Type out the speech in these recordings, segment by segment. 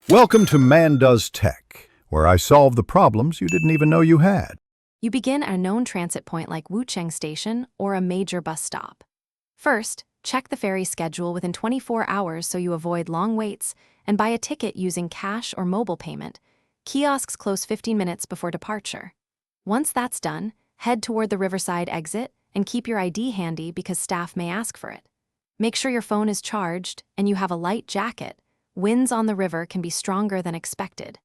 Welcome to Man Does Tech, where I solve the problems you didn't even know you had. You begin at a known transit point like Wuchang Station or a major bus stop. First, check the ferry schedule within 24 hours so you avoid long waits, and buy a ticket using cash or mobile payment. Kiosks close 15 minutes before departure. Once that's done, head toward the Riverside exit and keep your ID handy because staff may ask for it. Make sure your phone is charged and you have a light jacket. Winds on the river can be stronger than expected.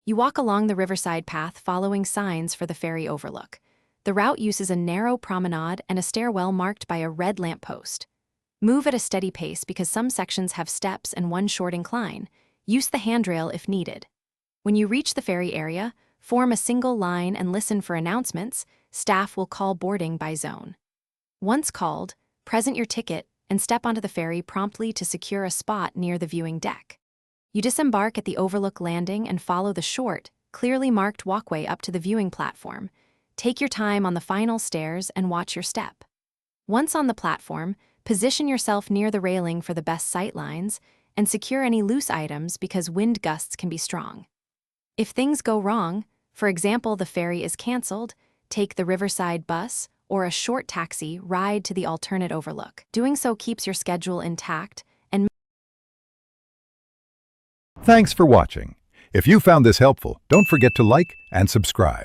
You walk along the riverside path following signs for the Ferry Overlook. The route uses a narrow promenade and a stairwell marked by a red lamppost. Move at a steady pace because some sections have steps and one short incline. Use the handrail if needed. When you reach the ferry area, form a single line and listen for announcements. Staff will call boarding by zone. Once called, present your ticket and step onto the ferry promptly to secure a spot near the viewing deck. You disembark at the Overlook landing and follow the short, clearly marked walkway up to the viewing platform. Take your time on the final stairs and watch your step. Once on the platform, position yourself near the railing for the best sight lines and secure any loose items because wind gusts can be strong. If things go wrong, for example the ferry is canceled, take the Riverside bus or a short taxi ride to the alternate overlook. Doing so keeps your schedule intact and Thanks for watching. If you found this helpful, don't forget to like and subscribe.